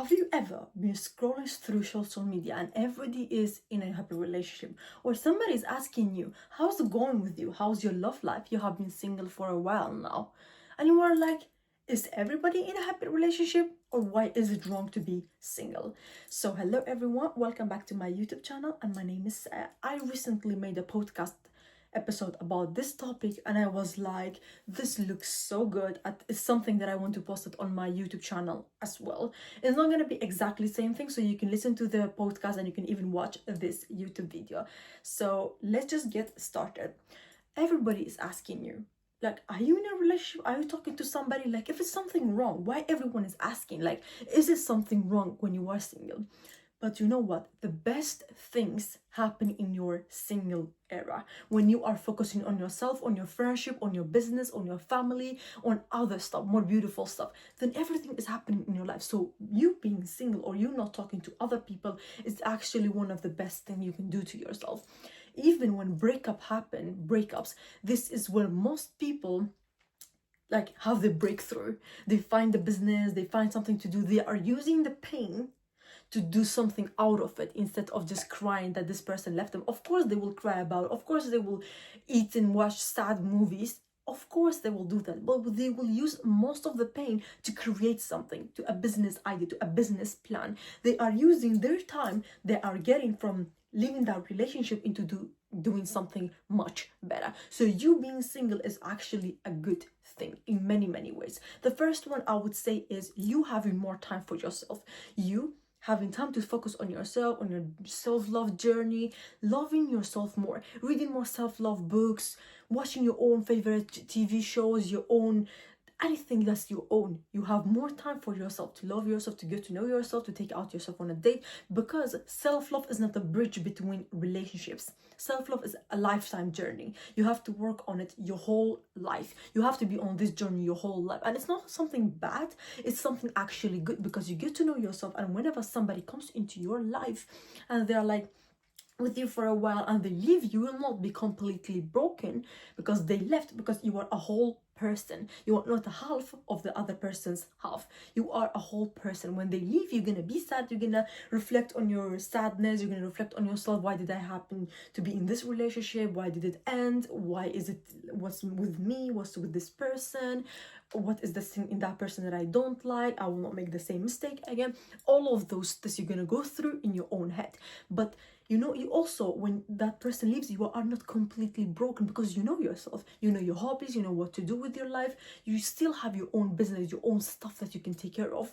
Have you ever been scrolling through social media and everybody is in a happy relationship, or somebody is asking you, how's it going with you? How's your love life? You have been single for a while now. And you are like, is everybody in a happy relationship, or why is it wrong to be single? So hello everyone, welcome back to my YouTube channel, and my name is Saia. I recently made a podcast episode about this topic and I was like, this looks so good. It's something that I want to post it on my YouTube channel as well. It's not going to be exactly the same thing, so you can listen to the podcast and you can even watch this YouTube video. So let's just get started. Everybody is asking you, like, are you in a relationship? Are you talking to somebody? Like, if it's something wrong, why everyone is asking? Like, is it something wrong when you are single? But you know what? The best things happen in your single era. When you are focusing on yourself, on your friendship, on your business, on your family, on other stuff, more beautiful stuff, then everything is happening in your life. So you being single or you not talking to other people is actually one of the best things you can do to yourself. Even when breakups, this is where most people like have the breakthrough. They find the business, they find something to do. They are using the pain to do something out of it instead of just crying that this person left them. Of course they will cry about it. Of course they will eat and watch sad movies. Of course they will do that, but they will use most of the pain to create something, to a business idea, to a business plan. They are using their time they are getting from leaving that relationship into doing something much better. So you being single is actually a good thing in many ways. The first one I would say is you having more time for yourself. You having time to focus on yourself, on your self-love journey, loving yourself more, reading more self-love books, watching your own favorite TV shows, your own anything that's your own. You have more time for yourself, to love yourself, to get to know yourself, to take out yourself on a date, because self-love is not a bridge between relationships. Self-love is a lifetime journey. You have to work on it your whole life. You have to be on this journey your whole life. And it's not something bad, it's something actually good, because you get to know yourself. And whenever somebody comes into your life and they're like with you for a while and they leave, you will not be completely broken because they left, because you are a whole person. You are not a half of the other person's half. You are a whole person. When they leave, you're gonna be sad, you're gonna reflect on your sadness, you're gonna reflect on yourself. Why did I happen to be in this relationship? Why did it end? What's with me? What's with this person? What is the thing in that person that I don't like? I will not make the same mistake again. All of those things you're gonna go through in your own head. But you also, when that person leaves, you are not completely broken, because you know yourself, you know your hobbies, you know what to do with your life. You still have your own business, your own stuff that you can take care of.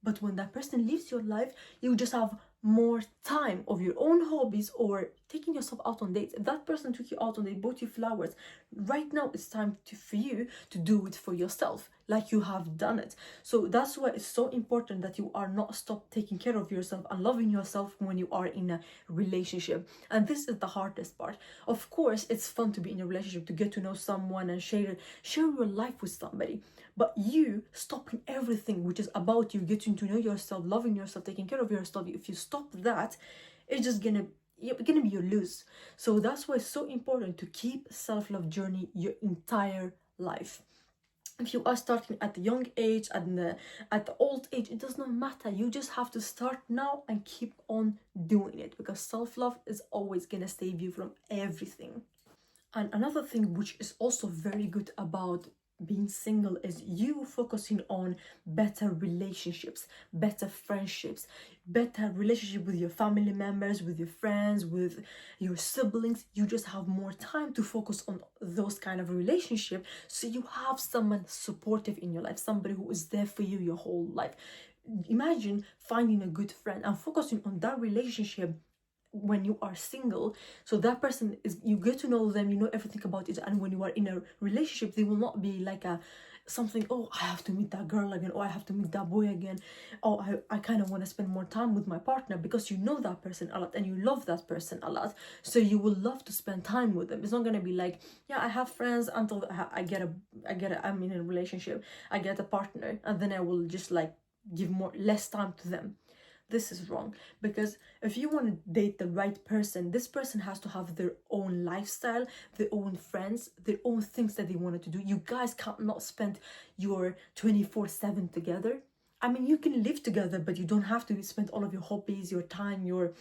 But when that person leaves your life, you just have more time of your own hobbies or taking yourself out on dates. If that person took you out on date, bought you flowers, right now it's time for you to do it for yourself, like you have done it. So that's why it's so important that you are not stop taking care of yourself and loving yourself when you are in a relationship. And this is the hardest part. Of course, it's fun to be in a relationship, to get to know someone and share your life with somebody. But you stopping everything which is about you getting to know yourself, loving yourself, taking care of yourself, if you stop that, it's just gonna be your lose. So that's why it's so important to keep self-love journey your entire life. If you are starting at the young age, at the old age, it does not matter. You just have to start now and keep on doing it, because self-love is always gonna save you from everything. And another thing which is also very good about being single is you focusing on better relationships, better friendships, better relationship with your family members, with your friends, with your siblings. You just have more time to focus on those kind of relationship, so you have someone supportive in your life, somebody who is there for you your whole life. Imagine finding a good friend and focusing on that relationship when you are single. So that person is, you get to know them, you know everything about it. And when you are in a relationship, they will not be like something, oh, I have to meet that girl again, or I have to meet that boy again, oh, I kind of want to spend more time with my partner, because you know that person a lot and you love that person a lot, so you will love to spend time with them. It's not going to be like, yeah, I have friends until I'm in a relationship, I get a partner, and then I will just like give less time to them. This is wrong, because if you want to date the right person, this person has to have their own lifestyle, their own friends, their own things that they wanted to do. You guys cannot spend your 24/7 together. I mean, you can live together, but you don't have to spend all of your hobbies, your time, your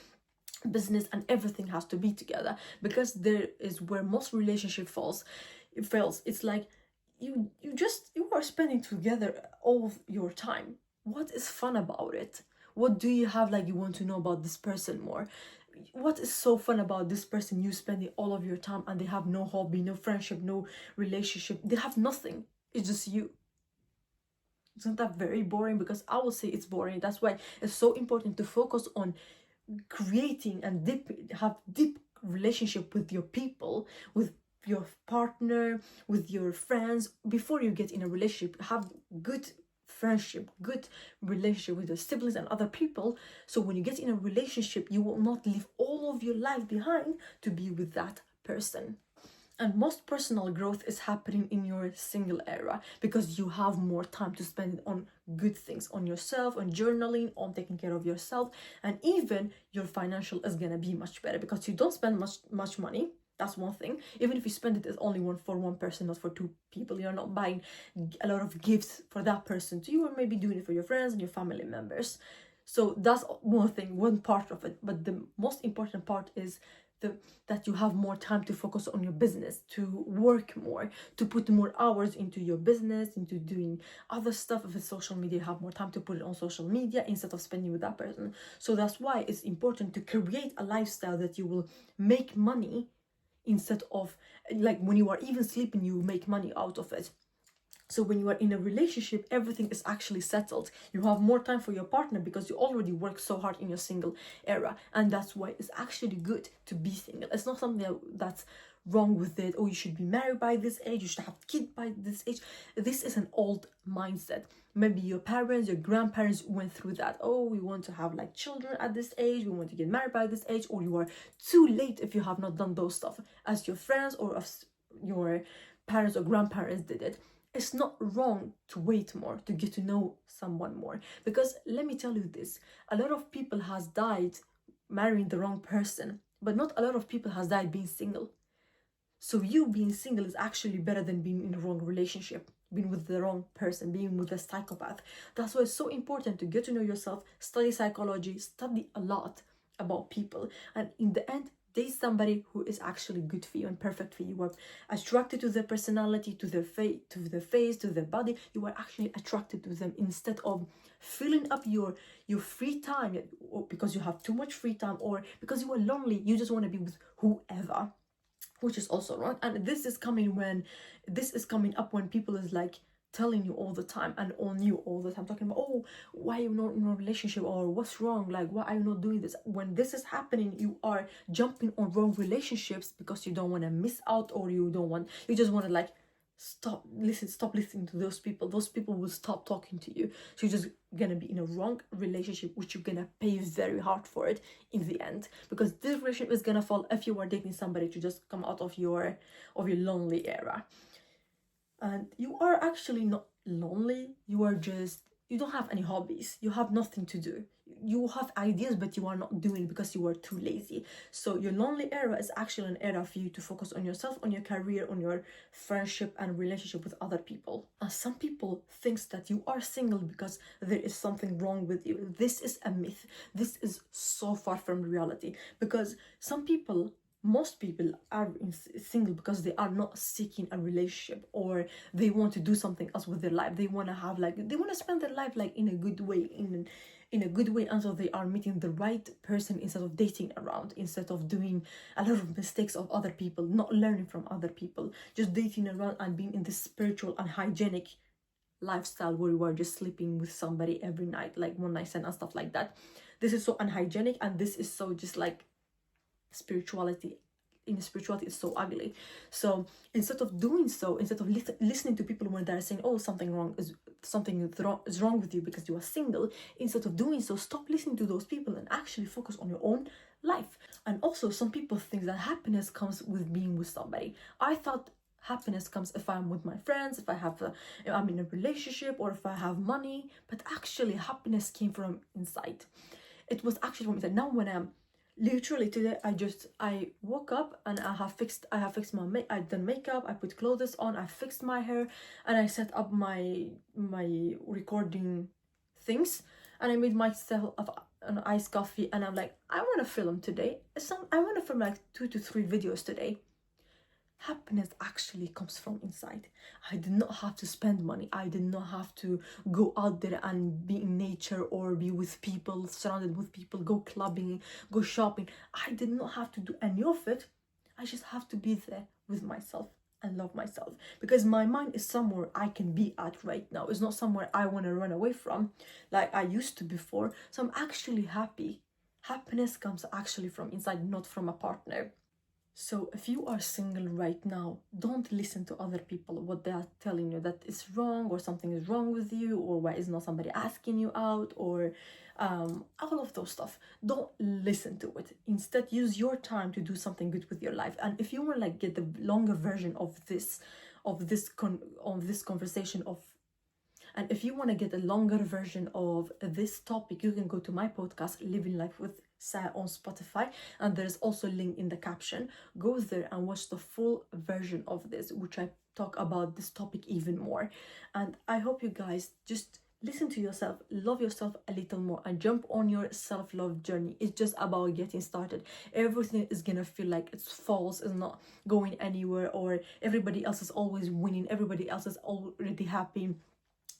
business, and everything has to be together, because there is where most relationship falls. It fails. It's like you are spending together all of your time. What is fun about it? What do you have, like, you want to know about this person more? What is so fun about this person you spending all of your time, and they have no hobby, no friendship, no relationship, they have nothing, it's just you? Isn't that very boring? Because I will say it's boring. That's why it's so important to focus on creating and have deep relationship with your people, with your partner, with your friends. Before you get in a relationship, have good friendship, good relationship with your siblings and other people, so when you get in a relationship, you will not leave all of your life behind to be with that person. And most personal growth is happening in your single era, because you have more time to spend on good things, on yourself, on journaling, on taking care of yourself, and even your financial is gonna be much better, because you don't spend much money. That's one thing. Even if you spend it as only one person, not for two people, you're not buying a lot of gifts for that person. So you are maybe doing it for your friends and your family members. So that's one thing, one part of it. But the most important part is that you have more time to focus on your business, to work more, to put more hours into your business, into doing other stuff. If it's social media, you have more time to put it on social media instead of spending with that person. So that's why it's important to create a lifestyle that you will make money, instead of, like, when you are even sleeping, you make money out of it. So when you are in a relationship, everything is actually settled. You have more time for your partner because you already work so hard in your single era. And that's why it's actually good to be single. It's not something that's wrong with it. Oh, you should be married by this age, you should have kids by this age. This is an old mindset. Maybe your parents, your grandparents went through that. Oh, we want to have like children at this age, we want to get married by this age, or you are too late if you have not done those stuff as your friends or as your parents or grandparents did it. It's not wrong to wait more, to get to know someone more. Because let me tell you this, a lot of people has died marrying the wrong person, but not a lot of people has died being single. So you being single is actually better than being in the wrong relationship, being with the wrong person, being with a psychopath. That's why it's so important to get to know yourself, study psychology, study a lot about people, and in the end, date somebody who is actually good for you and perfect for you. You are attracted to their personality, to their face, to their body. You are actually attracted to them, instead of filling up your free time because you have too much free time, or because you are lonely, you just want to be with whoever, which is also wrong. And this is coming up when people is like telling you all the time and on you all the time, talking about, oh, why are you not in a relationship, or what's wrong, like, why are you not doing this? When this is happening, you are jumping on wrong relationships because you don't want to miss out, or you just want to like stop listening to those people. Those people will stop talking to you, so you're just gonna be in a wrong relationship, which you're gonna pay very hard for it in the end, because this relationship is gonna fall if you are dating somebody to just come out of your lonely era. And you are actually not lonely, you don't have any hobbies, you have nothing to do, you have ideas but you are not doing because you are too lazy. So your lonely era is actually an era for you to focus on yourself, on your career, on your friendship and relationship with other people. Some people thinks that you are single because there is something wrong with you. This is a myth. This is so far from reality, because most people are single because they are not seeking a relationship, or they want to do something else with their life. They want to spend their life like in a good way, in a good way, until they are meeting the right person, instead of dating around, instead of doing a lot of mistakes of other people, not learning from other people, just dating around and being in this spiritual and hygienic lifestyle where you are just sleeping with somebody every night, like one night stand and stuff like that. This is so unhygienic, and this is so just like spirituality is so ugly. So instead of listening to people when they're saying, oh, something is wrong with you because you are single, instead of doing so, stop listening to those people and actually focus on your own life. And also, some people think that happiness comes with being with somebody. I thought happiness comes if I'm with my friends, if I'm in a relationship, or if I have money. But actually, happiness came from inside. It was actually from inside. Now when I'm literally today, I woke up and I have fixed my I've done makeup, I put clothes on, I fixed my hair, and I set up my recording things, and I made myself an iced coffee, and I'm like, I want to film today. I want to film like 2 to 3 videos today. Happiness actually comes from inside. I did not have to spend money. I did not have to go out there and be in nature or be with people, surrounded with people, go clubbing, go shopping. I did not have to do any of it. I just have to be there with myself and love myself, because my mind is somewhere I can be at right now. It's not somewhere I want to run away from like I used to before. So I'm actually happy. Happiness comes actually from inside, not from a partner. So if you are single right now, don't listen to other people, what they are telling you that is wrong, or something is wrong with you, or why is not somebody asking you out, or all of those stuff. Don't listen to it. Instead, use your time to do something good with your life. And if you want to like get the longer version of this conversation of, and if you want to get a longer version of this topic, you can go to my podcast, Living Life with Saia, on Spotify, and there's also a link in the caption. Go there and watch the full version of this, which I talk about this topic even more. And I hope you guys just listen to yourself, love yourself a little more, and jump on your self-love journey. It's just about getting started. Everything is gonna feel like it's false, is not going anywhere, or everybody else is always winning, everybody else is already happy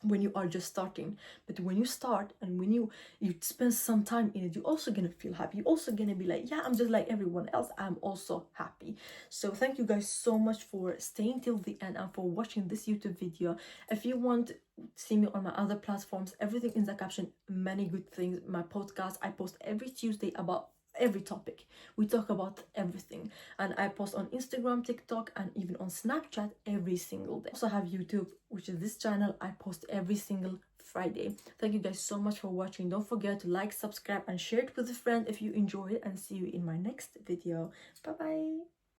when you are just starting. But when you start, and when you spend some time in it, you're also gonna feel happy. You're also gonna be like, yeah, I'm just like everyone else, I'm also happy. So thank you guys so much for staying till the end and for watching this YouTube video. If you want to see me on my other platforms, everything in the caption. Many good things. My podcast, I post every Tuesday about every topic. We talk about everything, and I post on Instagram, TikTok, and even on Snapchat every single day. I also have YouTube, which is this channel. I post every single Friday. Thank you guys so much for watching. Don't forget to like, subscribe, and share it with a friend if you enjoy it, and see you in my next video. Bye bye.